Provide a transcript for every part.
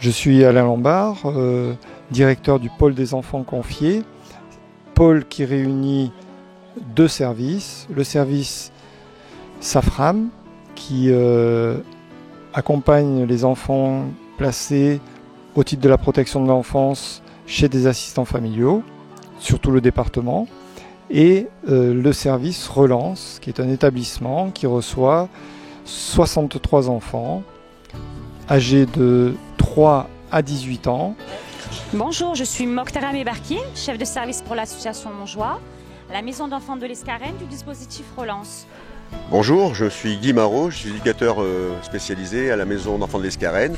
Je suis Alain Lombard, directeur du pôle des enfants confiés, pôle qui réunit deux services. Le service SAFRAM qui accompagne les enfants placés au titre de la protection de l'enfance chez des assistants familiaux, sur tout le département, et le service Relance, qui est un établissement qui reçoit 63 enfants âgés de 3 à 18 ans. Bonjour, je suis Mokhtar Mebarki, chef de service pour l'association Montjoie, à la maison d'enfants de l'Escarène du dispositif Relance. Bonjour, je suis Guy Marot, je suis éducateur spécialisé à la maison d'enfants de l'Escarène,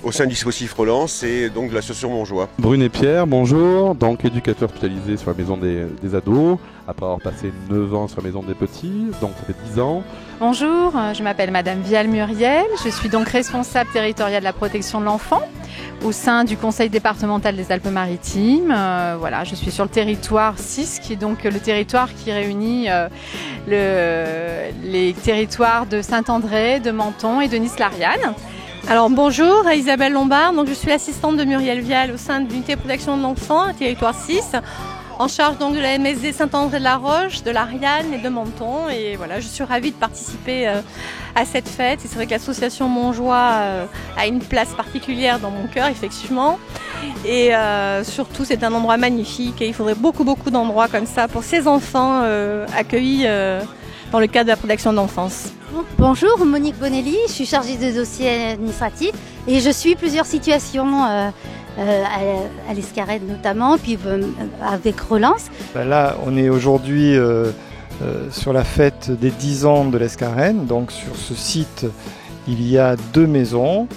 au sein du dispositif Relance et donc de l'association Montjoie. Brune et Pierre, bonjour, donc éducateur spécialisé sur la maison des ados, après avoir passé 9 ans sur la maison des petits, donc ça fait 10 ans. Bonjour, je m'appelle Madame Vial Muriel, je suis donc responsable territoriale de la protection de l'enfant au sein du Conseil départemental des Alpes-Maritimes. Voilà, je suis sur le territoire 6, qui est donc le territoire qui réunit les territoires de Saint-André, de Menton et de Nice-Lariane. Alors bonjour, Isabelle Lombard, donc je suis l'assistante de Muriel Vial au sein de l'unité de protection de l'enfant, territoire 6, en charge donc de la MSD Saint-André-de-la-Roche, de l'Ariane et de Menton. Et voilà, je suis ravie de participer à cette fête. Et c'est vrai que l'association Montjoie a une place particulière dans mon cœur, effectivement. Et surtout, c'est un endroit magnifique et il faudrait beaucoup d'endroits comme ça pour ces enfants accueillis dans le cadre de la protection de l'enfance. Bonjour, Monique Bonelli, je suis chargée de dossiers administratifs et je suis plusieurs situations à l'Escarène notamment, puis avec Relance. Là, on est aujourd'hui sur la fête des 10 ans de l'Escarène. Donc sur ce site, il y a deux maisons.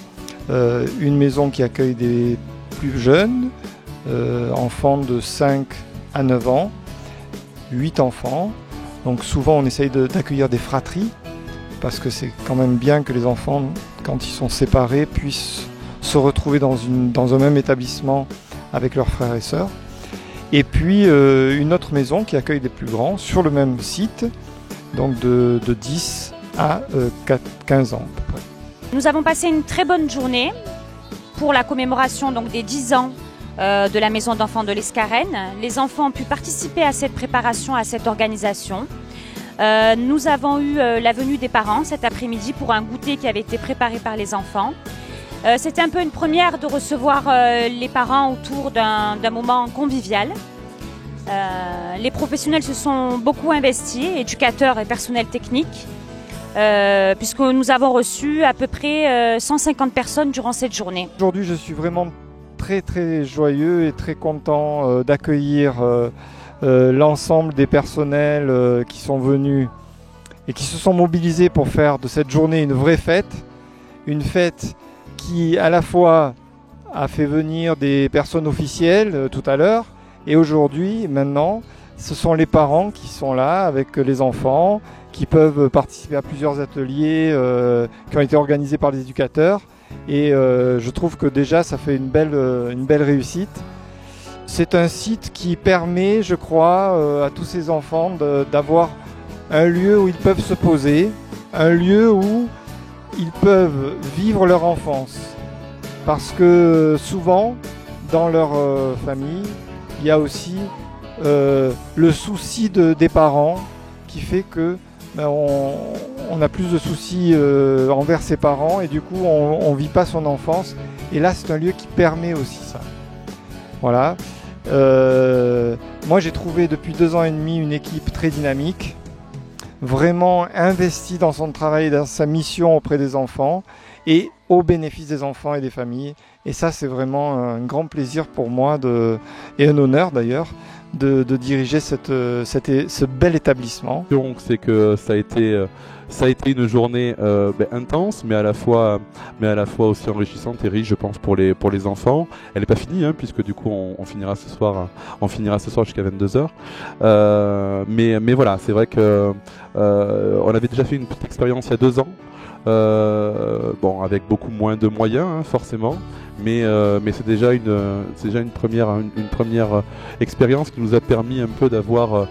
Une maison qui accueille des plus jeunes, enfants de 5 à 9 ans, 8 enfants. Donc souvent on essaye d'accueillir des fratries, parce que c'est quand même bien que les enfants, quand ils sont séparés, puissent se retrouver dans un même établissement avec leurs frères et sœurs. Et puis une autre maison qui accueille des plus grands sur le même site, donc de 10 à 15 ans à peu près. Nous avons passé une très bonne journée pour la commémoration donc, des 10 ans de la maison d'enfants de l'Escarène. Les enfants ont pu participer à cette préparation, à cette organisation. Nous avons eu la venue des parents cet après-midi pour un goûter qui avait été préparé par les enfants. C'était un peu une première de recevoir les parents autour d'un moment convivial. Les professionnels se sont beaucoup investis, éducateurs et personnel technique, puisque nous avons reçu à peu près 150 personnes durant cette journée. Aujourd'hui, je suis vraiment très joyeux et très content d'accueillir l'ensemble des personnels qui sont venus et qui se sont mobilisés pour faire de cette journée une vraie fête. Une fête qui à la fois a fait venir des personnes officielles tout à l'heure et aujourd'hui, maintenant, ce sont les parents qui sont là avec les enfants, qui peuvent participer à plusieurs ateliers qui ont été organisés par les éducateurs. Et je trouve que déjà ça fait une belle réussite. C'est un site qui permet, je crois, à tous ces enfants d'avoir un lieu où ils peuvent se poser, un lieu où ils peuvent vivre leur enfance. Parce que souvent, dans leur famille, il y a aussi le souci des parents qui fait que on a plus de soucis envers ses parents et du coup on ne vit pas son enfance. Et là c'est un lieu qui permet aussi ça. Voilà. Moi j'ai trouvé depuis 2 ans et demi une équipe très dynamique, vraiment investie dans son travail et dans sa mission auprès des enfants et au bénéfice des enfants et des familles. Et ça c'est vraiment un grand plaisir pour moi et un honneur d'ailleurs de diriger ce bel établissement. Donc c'est que ça a été une journée intense, mais à la fois aussi enrichissante et riche, je pense, pour les enfants. Elle n'est pas finie, hein, puisque du coup on finira ce soir jusqu'à 22h. Mais voilà, c'est vrai que on avait déjà fait une petite expérience il y a 2 ans. Avec beaucoup moins de moyens, hein, forcément, mais c'est déjà une première expérience qui nous a permis un peu d'avoir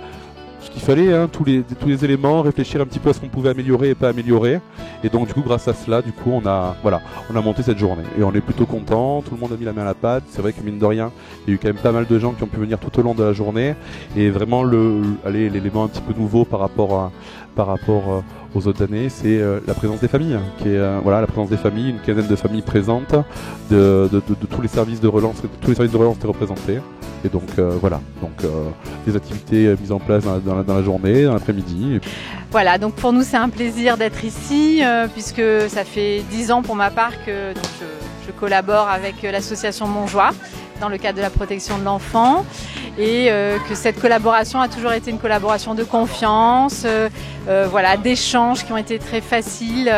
ce qu'il fallait, hein, tous les éléments, réfléchir un petit peu à ce qu'on pouvait améliorer et pas améliorer, Et donc du coup grâce à cela, du coup on a monté cette journée et on est plutôt content. Tout le monde a mis la main à la pâte. C'est vrai que mine de rien, il y a eu quand même pas mal de gens qui ont pu venir tout au long de la journée et vraiment l'élément un petit peu nouveau par rapport aux autres années, c'est la présence des familles, qui est la présence des familles, une quinzaine de familles présentes, de tous les services de relance, tous les services de relance étaient représentés. Et donc des activités mises en place dans la journée, dans l'après-midi. Voilà, donc pour nous c'est un plaisir d'être ici, puisque ça fait 10 ans pour ma part que je collabore avec l'association Montjoie dans le cadre de la protection de l'enfant et que cette collaboration a toujours été une collaboration de confiance, d'échanges qui ont été très faciles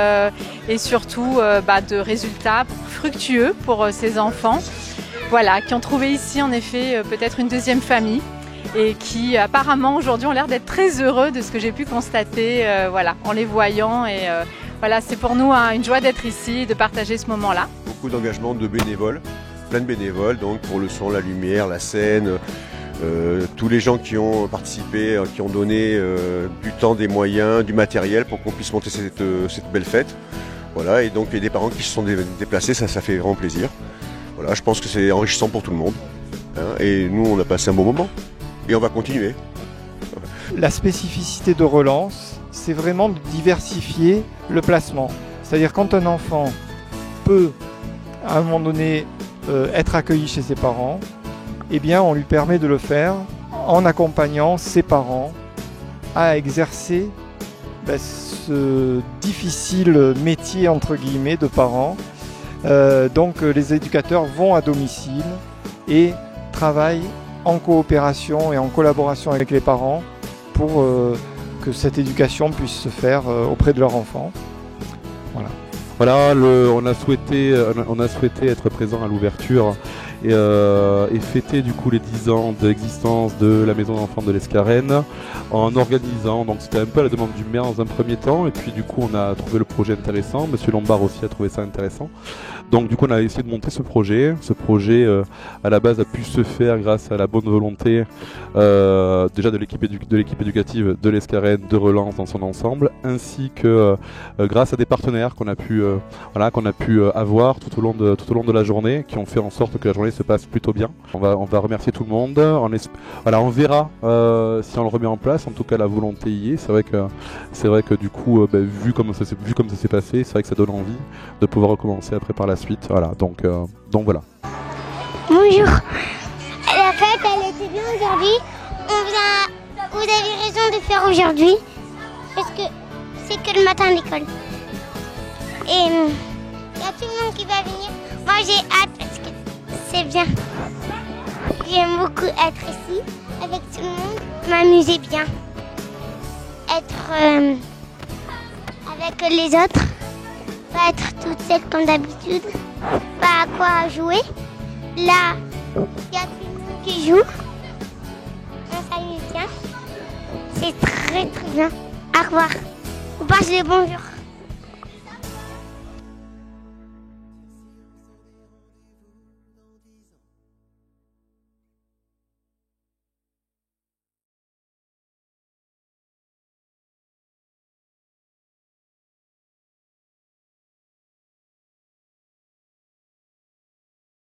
et surtout de résultats fructueux pour ces enfants. Voilà, qui ont trouvé ici en effet peut-être une deuxième famille et qui apparemment aujourd'hui ont l'air d'être très heureux de ce que j'ai pu constater en les voyant. Et c'est pour nous une joie d'être ici et de partager ce moment-là. Beaucoup d'engagement de bénévoles, plein de bénévoles donc pour le son, la lumière, la scène, tous les gens qui ont participé, qui ont donné du temps, des moyens, du matériel pour qu'on puisse monter cette belle fête. Voilà, et donc il y a des parents qui se sont déplacés, ça fait vraiment plaisir. Voilà, je pense que c'est enrichissant pour tout le monde. Et nous, on a passé un bon moment. Et on va continuer. La spécificité de Relance, c'est vraiment de diversifier le placement. C'est-à-dire quand un enfant peut, à un moment donné, être accueilli chez ses parents, eh bien, on lui permet de le faire en accompagnant ses parents à exercer ce difficile métier, entre guillemets, de parents. Donc les éducateurs vont à domicile et travaillent en coopération et en collaboration avec les parents pour que cette éducation puisse se faire auprès de leur enfant. Voilà, on a souhaité être présent à l'ouverture et fêter du coup les 10 ans d'existence de la maison d'enfants de l'Escarène en organisant, donc c'était un peu à la demande du maire dans un premier temps et puis du coup on a trouvé le projet intéressant, Monsieur Lombard aussi a trouvé ça intéressant. Donc du coup on a essayé de monter ce projet à la base a pu se faire grâce à la bonne volonté déjà de l'équipe éducative de l'Escarène, de Relance dans son ensemble, ainsi que grâce à des partenaires qu'on a pu avoir tout au long de la journée, qui ont fait en sorte que la journée se passe plutôt bien. On va remercier tout le monde. On verra si on le remet en place. En tout cas, la volonté y est. C'est vrai que du coup, vu comme ça s'est passé, c'est vrai que ça donne envie de pouvoir recommencer après par la suite. Voilà. Donc voilà. Bonjour. La fête, elle était bien aujourd'hui. Vous avez raison de faire aujourd'hui parce que c'est que le matin à l'école. Et il y a tout le monde qui va venir. Moi j'ai hâte parce que c'est bien. J'aime beaucoup être ici avec tout le monde, m'amuser bien. Être avec les autres, pas être toute seule comme d'habitude, pas à quoi jouer. Là, il y a tout le monde qui joue. On s'amuse bien. C'est très très bien. Au revoir. On passe le bonjour.